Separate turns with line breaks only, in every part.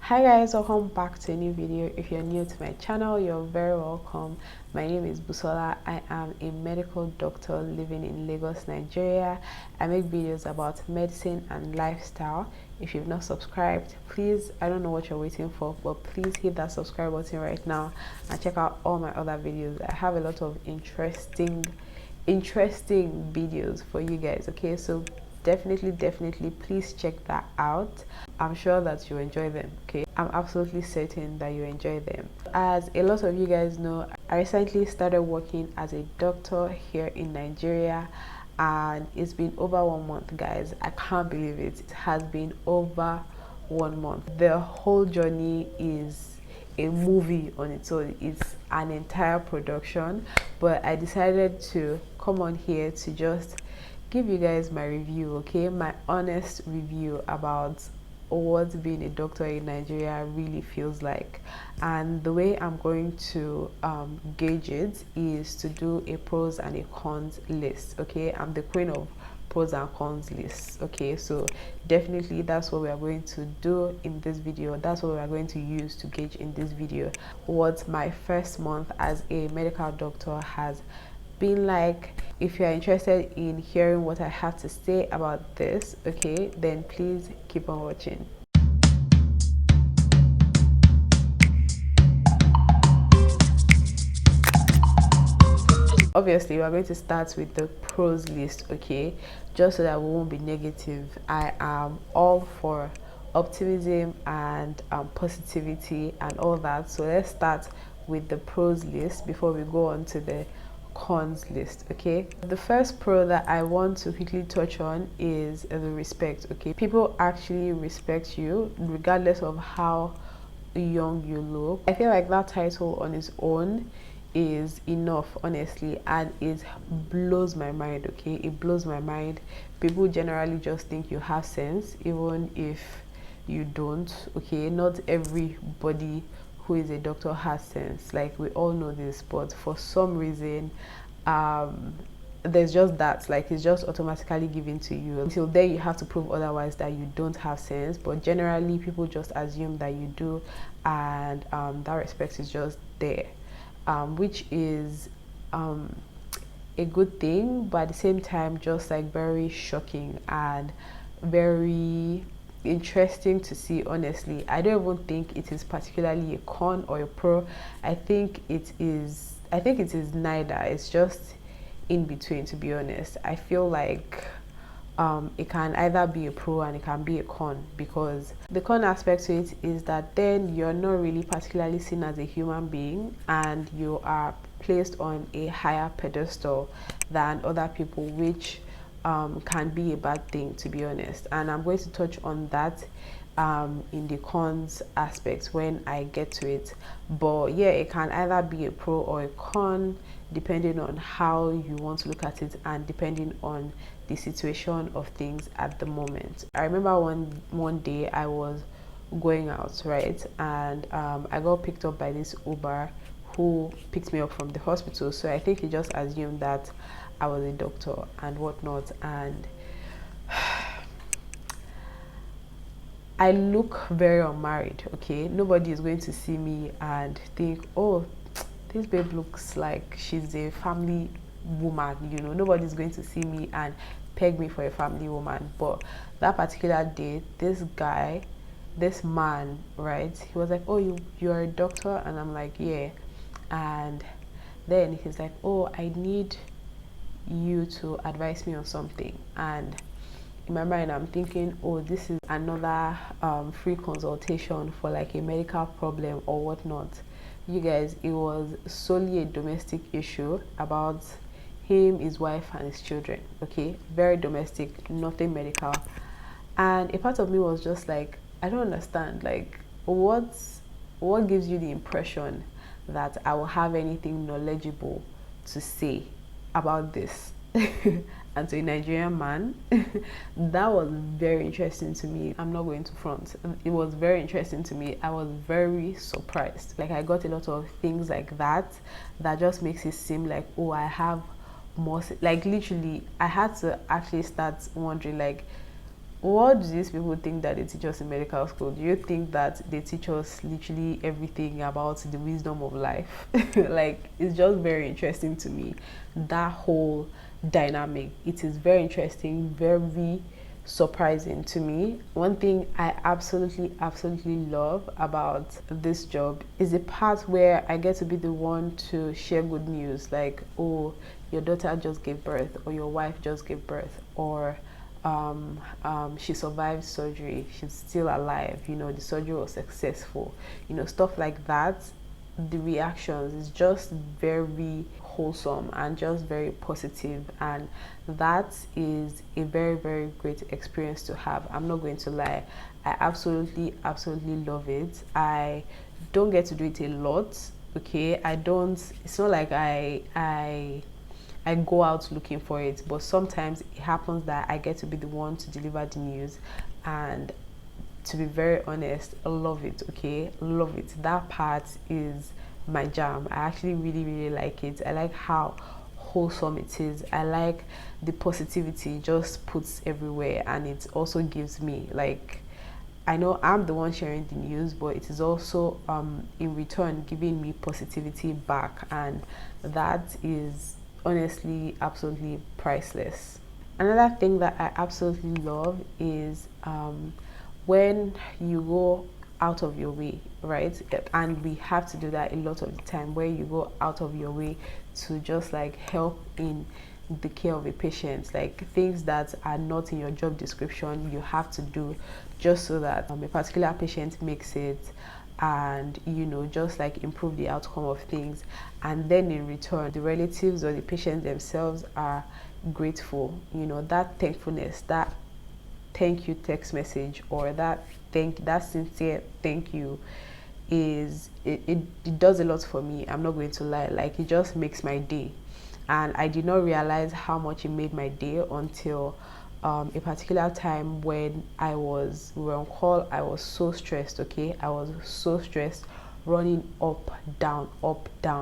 Hi guys, welcome back to a new video. If you're new to my channel, you're very welcome. My name is Busola. I am a medical doctor living in Lagos, Nigeria. I make videos about medicine and lifestyle. If you've not subscribed, please, I don't know what you're waiting for, but please hit that subscribe button right now and check out all my other videos. I have a lot of interesting videos for you guys. Okay, so definitely please check that out. I'm sure that you enjoy them. Okay, I'm absolutely certain that you enjoy them. As a lot of you guys know, I recently started working as a doctor here in Nigeria, and it's been over 1 month, guys. I can't believe it. It has been over 1 month. The whole journey is a movie on its own. It's an entire production, but I decided to come on here to just give you guys my review, okay, my honest review about what being a doctor in Nigeria really feels like. And the way I'm going to gauge it is to do a pros and a cons list. Okay, I'm the queen of pros and cons lists. Okay, so definitely that's what we are going to do in this video. That's what we are going to use to gauge in this video what my first month as a medical doctor has been like. If you are interested in hearing what I have to say about this, okay, then please keep on watching. Obviously, we are going to start with the pros list, okay, just so that we won't be negative. I am all for optimism and positivity and all that, so let's start with the pros list before we go on to the cons list. Okay, the first pro that I want to quickly touch on is the respect. Okay, people actually respect you regardless of how young you look. I feel like that title on its own is enough, honestly, and it blows my mind. Okay, it blows my mind. People generally just think you have sense even if you don't. Okay, not everybody who is a doctor has sense, like we all know this, but for some reason there's just that, like, it's just automatically given to you. Until then you have to prove otherwise that you don't have sense, but generally people just assume that you do, and that respect is just there, which is a good thing, but at the same time just like very shocking and very interesting to see. Honestly, I don't even think it is particularly a con or a pro. I think it is neither. It's just in between, to be honest. I feel like it can either be a pro and it can be a con, because the con aspect to it is that then you're not really particularly seen as a human being and you are placed on a higher pedestal than other people, which can be a bad thing, to be honest. And I'm going to touch on that in the cons aspect when I get to it. But yeah, it can either be a pro or a con depending on how you want to look at it and depending on the situation of things at the moment. I remember one day I was going out, right, and I got picked up by this Uber who picked me up from the hospital. So I think he just assumed that I was a doctor and whatnot, and I look very unmarried. Okay, nobody is going to see me and think, oh, this babe looks like she's a family woman. You know, nobody's going to see me and peg me for a family woman. But that particular day, this man, right, he was like, oh, you're a doctor? And I'm like, yeah. And then he's like, oh, I need you to advise me on something. And in my mind I'm thinking, oh, this is another free consultation for like a medical problem or whatnot. You guys, it was solely a domestic issue about him, his wife and his children. Okay, very domestic, nothing medical. And a part of me was just like, I don't understand, like what gives you the impression that I will have anything knowledgeable to say about this? And to a Nigerian man, that was very interesting to me. I'm not going to front. It was very interesting to me. I was very surprised. Like, I got a lot of things like that just makes it seem like, oh, I have more. Like, literally, I had to actually start wondering, like, what do these people think that they teach us in medical school? Do you think that they teach us literally everything about the wisdom of life? Like, it's just very interesting to me, that whole dynamic. It is very interesting, very surprising to me. One thing I absolutely love about this job is the part where I get to be the one to share good news, like, oh, your daughter just gave birth, or your wife just gave birth, or she survived surgery, she's still alive, the surgery was successful, stuff like that. The reactions is just very wholesome and just very positive, and that is a very great experience to have. I'm not going to lie, I absolutely love it. I don't get to do it a lot, okay? I don't, it's not like I go out looking for it, but sometimes it happens that I get to be the one to deliver the news, and to be very honest, I love it, okay? Love it. That part is my jam. I actually really like it. I like how wholesome it is. I like the positivity it just puts everywhere, and it also gives me, like, I know I'm the one sharing the news, but it is also in return giving me positivity back, and that is honestly absolutely priceless. Another thing that I absolutely love is when you go out of your way, right? And we have to do that a lot of the time, where you go out of your way to just like help in the care of a patient, like things that are not in your job description you have to do just so that a particular patient makes it, and just like improve the outcome of things. And then in return, the relatives or the patients themselves are grateful. That thankfulness, that thank you text message, or that sincere thank you, it does a lot for me. I'm not going to lie, like, it just makes my day. And I did not realize how much it made my day until a particular time when we were on call. I was so stressed, okay? I was so stressed, running up down,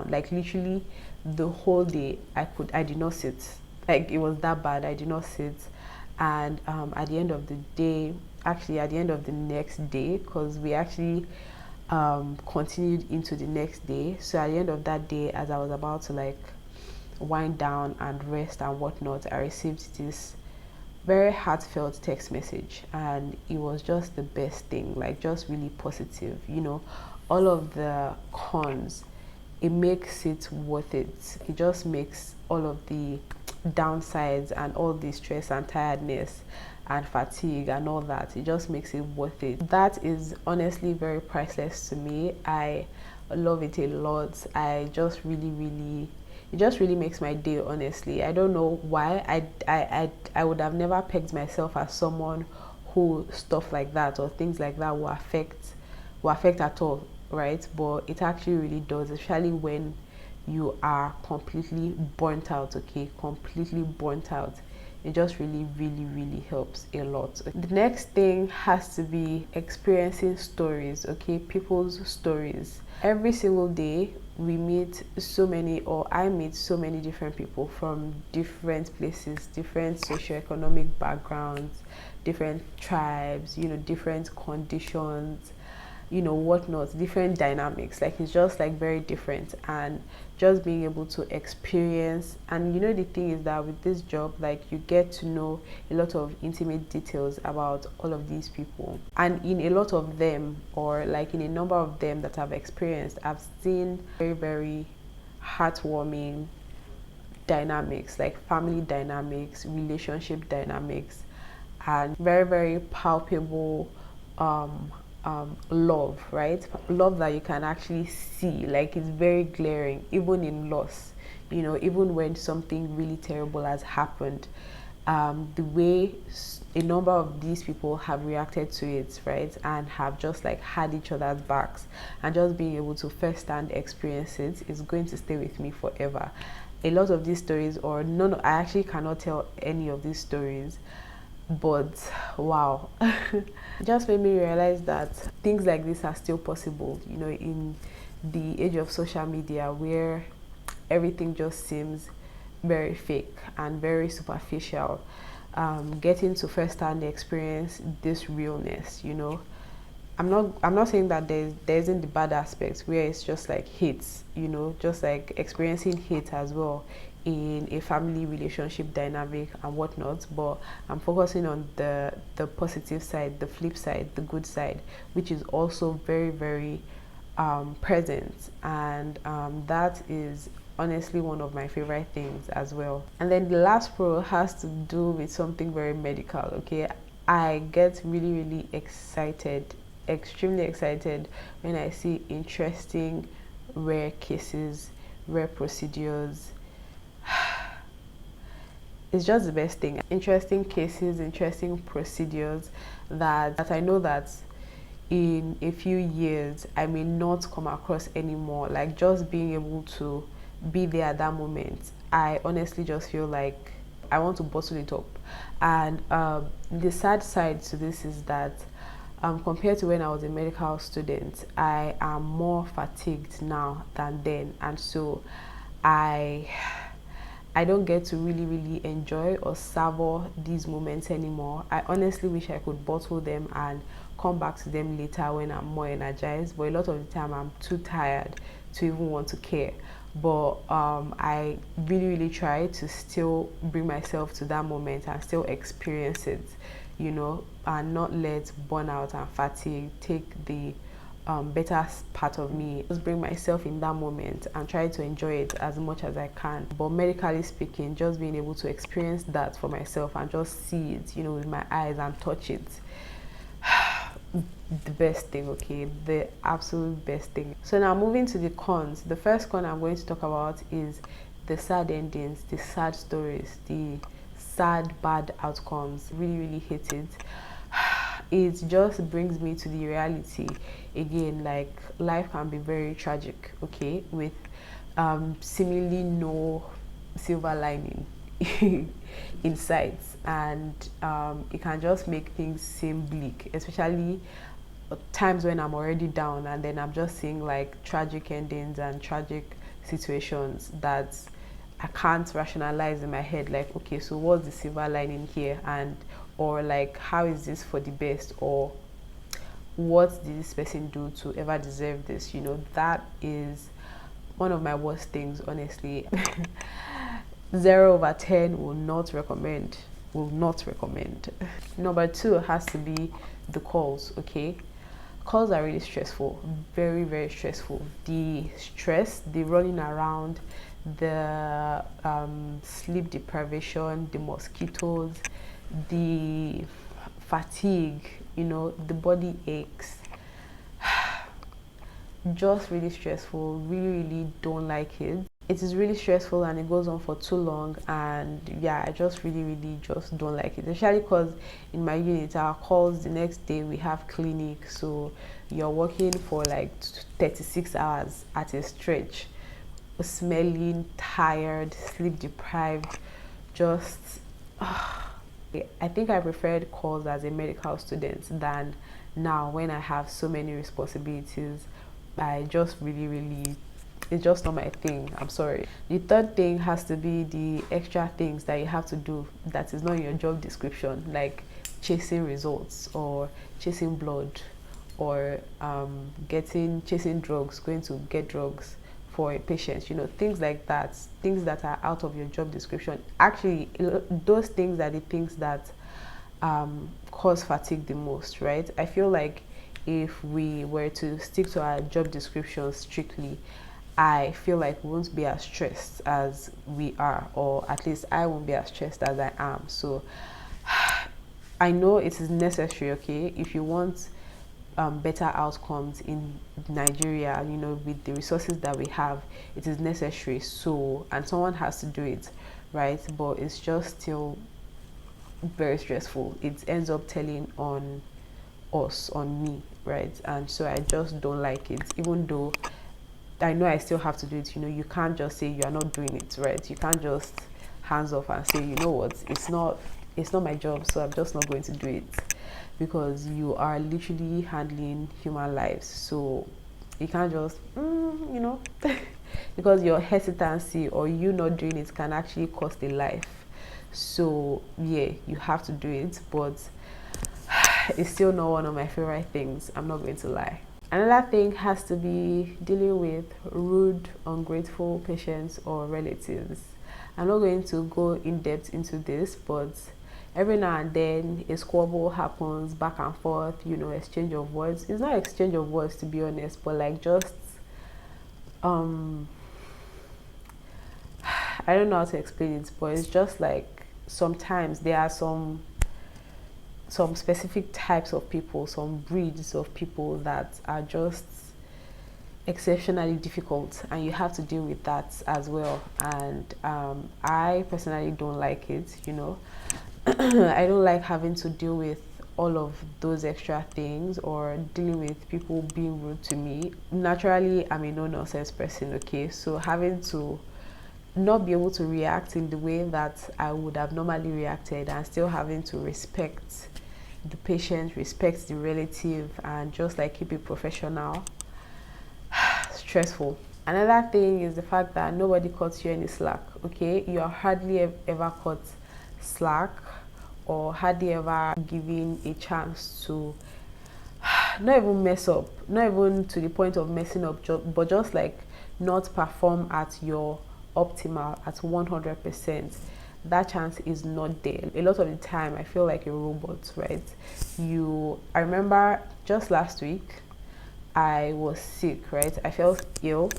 like literally the whole day. I did not sit, like, it was that bad. I did not sit. And at the end of the day, actually at the end of the next day, because we actually continued into the next day, so at the end of that day, as I was about to like wind down and rest and whatnot, I received this very heartfelt text message, and it was just the best thing, like just really positive. All of the cons, it makes it worth it. It just makes all of the downsides and all the stress and tiredness and fatigue and all that, it just makes it worth it. That is honestly very priceless to me. I love it a lot. I just really it just really makes my day, honestly. I don't know why. I would have never pegged myself as someone who stuff like that or things like that will affect at all, right? But it actually really does, especially when you are completely burnt out, okay? Completely burnt out. It just really helps a lot. The next thing has to be experiencing stories, okay? People's stories. Every single day we meet I meet so many different people from different places, different socioeconomic backgrounds, different tribes, different conditions, whatnot, different dynamics. Like, it's just like very different, and just being able to experience. And the thing is that with this job, like, you get to know a lot of intimate details about all of these people, and in a lot of them, or like in a number of them that I've experienced, I've seen very heartwarming dynamics, like family dynamics, relationship dynamics, and very palpable love, right? Love that you can actually see, like, it's very glaring, even in loss. Even when something really terrible has happened, the way a number of these people have reacted to it, right, and have just like had each other's backs, and just being able to first-hand experience it is going to stay with me forever. A lot of these stories, or none, I actually cannot tell any of these stories, but wow. It just made me realize that things like this are still possible, in the age of social media, where everything just seems very fake and very superficial. getting to first-hand experience this realness, I'm not saying that there isn't the bad aspects where it's just like hate, just like experiencing hate as well in a family relationship dynamic and whatnot, but I'm focusing on the positive side, the flip side, the good side, which is also very, very present, and that is honestly one of my favorite things as well. And then the last pro has to do with something very medical. Okay, I get really, really excited, extremely excited, when I see interesting rare cases, rare procedures. It's just the best thing. Interesting cases, interesting procedures that I know that in a few years I may not come across anymore. Like, just being able to be there at that moment, I honestly just feel like I want to bottle it up. And the sad side to this is that compared to when I was a medical student, I am more fatigued now than then, and so I I don't get to really, really enjoy or savor these moments anymore. I honestly wish I could bottle them and come back to them later when I'm more energized, but a lot of the time I'm too tired to even want to care. But I really, really try to still bring myself to that moment and still experience it, and not let burnout and fatigue take the better part of me. Just bring myself in that moment and try to enjoy it as much as I can. But medically speaking, just being able to experience that for myself and just see it, with my eyes and touch it, the best thing. Okay, the absolute best thing. So now moving to the cons. The first con I'm going to talk about is the sad endings, the sad stories, the sad bad outcomes. Really, really hate it. It just brings me to the reality again, like, life can be very tragic, okay, with seemingly no silver lining in sight, and it can just make things seem bleak, especially times when I'm already down and then I'm just seeing like tragic endings and tragic situations that I can't rationalize in my head, like, okay, so what's the silver lining here? And or like, how is this for the best? Or what did this person do to ever deserve this? That is one of my worst things, honestly. 0/10 will not recommend. Will not recommend. Number two has to be the calls, okay? Calls are really stressful, very, very stressful. The stress, the running around, the sleep deprivation, the mosquitoes, the fatigue, the body aches. Just really stressful. Really, really don't like it. It is really stressful and it goes on for too long, and yeah, I just really, really just don't like it, especially because in my unit our calls the next day we have clinic, so you're working for like 36 hours at a stretch, smelling, tired, sleep deprived, just I think I preferred calls as a medical student than now when I have so many responsibilities. I just really, really, it's just not my thing. I'm sorry. The third thing has to be the extra things that you have to do that is not in your job description, like chasing results or chasing blood, or chasing drugs, going to get drugs for a patient, things like that, things that are out of your job description. Actually, those things are the things that cause fatigue the most, right? I feel like if we were to stick to our job description strictly, I feel like we won't be as stressed as we are, or at least I won't be as stressed as I am. So I know it is necessary, okay, if you want better outcomes in Nigeria, with the resources that we have, it is necessary. So, and someone has to do it, right? But it's just still very stressful. It ends up telling on us, on me, right? And so I just don't like it, even though I know I still have to do it. You can't just say you are not doing it, right? You can't just hands off and say, what, it's not my job, so I'm just not going to do it, because you are literally handling human lives. So you can't just because your hesitancy or you not doing it can actually cost a life. So yeah, you have to do it, but it's still not one of my favorite things, I'm not going to lie. Another thing has to be dealing with rude, ungrateful patients or relatives. I'm not going to go in depth into this, but every now and then a squabble happens, back and forth, exchange of words. It's not exchange of words, to be honest, but like just um I don't know how to explain it, but it's just like sometimes there are some specific types of people, some breeds of people that are just exceptionally difficult, and you have to deal with that as well. And I personally don't like it, I don't like having to deal with all of those extra things, or dealing with people being rude to me. Naturally, I'm a no nonsense person, okay? So having to not be able to react in the way that I would have normally reacted, and still having to respect the patient, respect the relative, and just like keep it professional, stressful. Another thing is the fact that nobody cuts you any slack, okay? You are hardly ever cut slack, or hardly ever given a chance to not even mess up, not even to the point of messing up, but just like not perform at your optimal, at 100%. That chance is not there. A lot of the time I feel like a robot, right? I remember just last week I was sick, right? I felt ill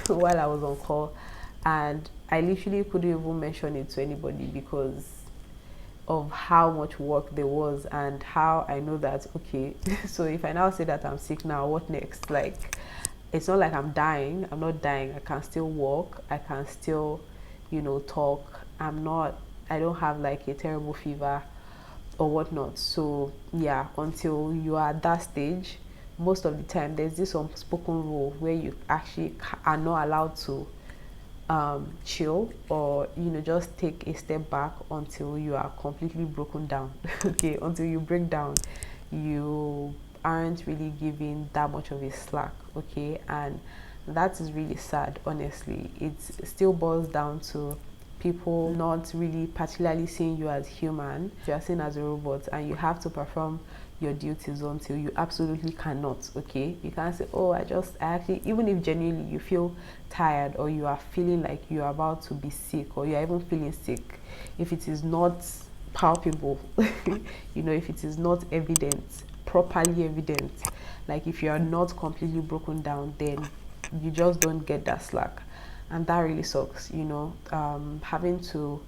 while I was on call, and I literally couldn't even mention it to anybody because of how much work there was, and how I know that, okay, so if I now say that I'm sick now, what next? Like, it's not like I'm dying. I'm not dying. I can still walk. I can still, talk. I don't have like a terrible fever or whatnot. So yeah, until you are at that stage, most of the time there's this unspoken rule where you actually are not allowed to chill, or just take a step back until you are completely broken down. Okay, until you break down, you aren't really giving that much of a slack, okay? And that is really sad, honestly. It still boils down to people not really particularly seeing you as human. You are seen as a robot, and you have to perform your duties until you absolutely cannot, okay? You can't say, oh, I actually, even if genuinely you feel tired, or you are feeling like you are about to be sick, or you are even feeling sick, if it is not palpable, if it is not evident, properly evident, like if you are not completely broken down, then you just don't get that slack. And that really sucks, having to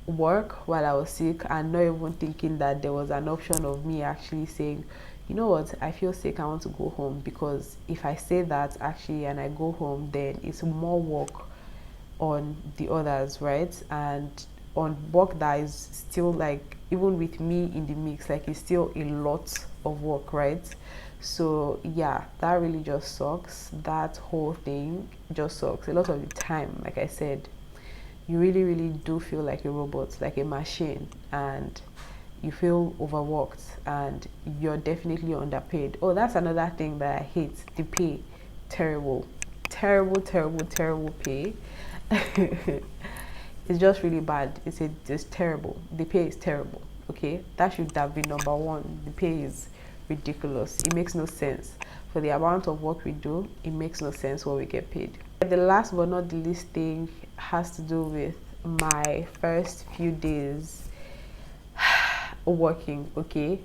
work while I was sick, and not even thinking that there was an option of me actually saying, you know what, I feel sick, I want to go home. Because if I say that actually and I go home, then it's more work on the others, right? And on work that is still, like, even with me in the mix, like, it's still a lot of work, right? So yeah, that really just sucks. That whole thing just sucks. A lot of the time, like I said, you really do feel like a robot, like a machine, and you feel overworked, and you're definitely underpaid. Oh, that's another thing that I hate. The pay. Terrible, terrible pay. It's just really bad. It's terrible. The pay is terrible, okay? That should have been number one. The pay is ridiculous. It makes no sense. For the amount of work we do, it makes no sense what we get paid. The last but not the least thing has to do with my first few days working, okay?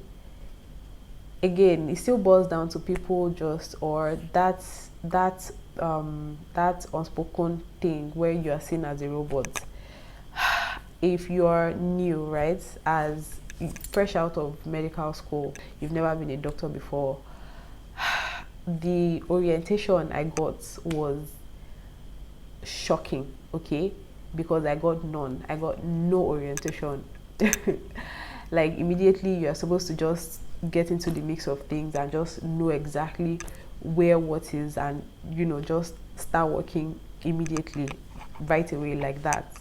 Again, it still boils down to people just, or that unspoken thing where you are seen as a robot. If you're new, right, as fresh out of medical school, you've never been a doctor before, the orientation I got was shocking, okay? Because I got no orientation. Like, immediately you are supposed to just get into the mix of things and just know exactly where what is, and just start working immediately, right away, like that.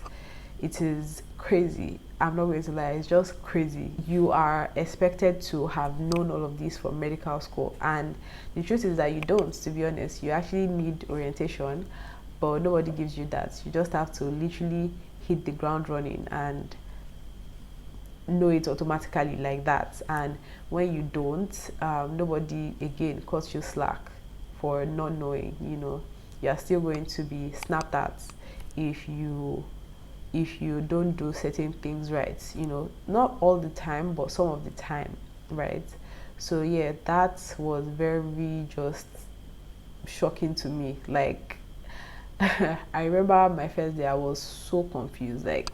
It is crazy. I'm not going to lie, it's just crazy. You are expected to have known all of this from medical school, and the truth is that you don't, to be honest. You actually need orientation, but nobody gives you that. You just have to literally hit the ground running, and know it automatically like that. And when you don't, nobody again cuts you slack for not knowing. You know, you're still going to be snapped at if you don't do certain things right. You know, not all the time, but some of the time, right? So yeah, that was very just shocking to me. Like I remember my first day, I was so confused. Like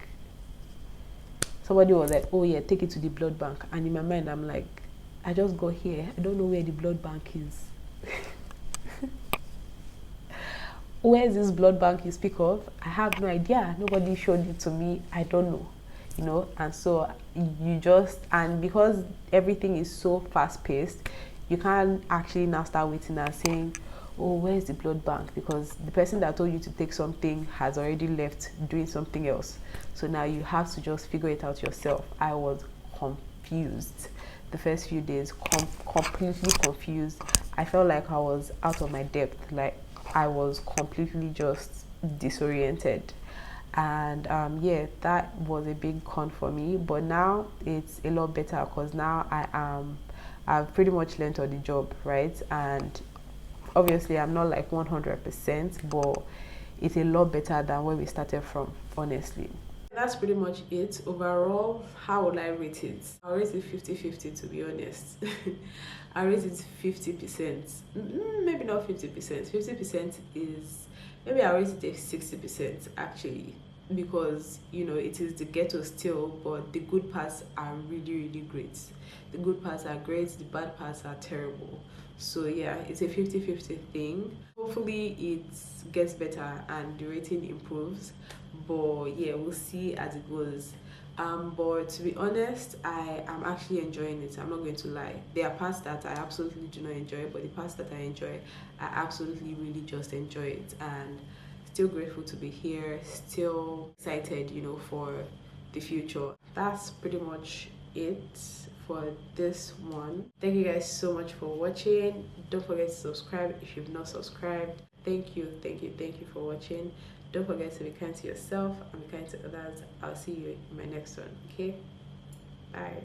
somebody was like, "Oh yeah, take it to the blood bank," and in my mind, I'm like, "I just got here. I don't know where the blood bank is. Where is this blood bank you speak of? I have no idea. Nobody showed it to me. I don't know." You know, and so you just, and because everything is so fast paced, you can't actually now start waiting and saying, "Oh, where's the blood bank?" Because the person that told you to take something has already left doing something else. So now you have to just figure it out yourself. I was confused the first few days, completely confused. I felt like I was out of my depth. Like I was completely just disoriented. And yeah, that was a big con for me, but now it's a lot better because now I've pretty much learned on the job, right? And obviously I'm not like 100%, but it's a lot better than where we started from, honestly. That's pretty much it. Overall, how would I rate it? I'll rate it 50-50, to be honest. I rate it 50%. Maybe not 50%. 50% is, maybe I'll rate it a 60% actually. Because you know it is the ghetto still, but the good parts are really, really great. The good parts are great, the bad parts are terrible. So yeah, it's a 50-50 thing. Hopefully it gets better and the rating improves, but yeah, we'll see as it goes. But to be honest, I am actually enjoying it. I'm not going to lie. There are parts that I absolutely do not enjoy, but the parts that I enjoy, I absolutely really just enjoy it. And still grateful to be here, still excited, you know, for the future. That's pretty much it for this one. Thank you guys so much for watching. Don't forget to subscribe if you've not subscribed. Thank you, thank you, thank you for watching. Don't forget to be kind to yourself and be kind to others. I'll see you in my next one. Okay, bye.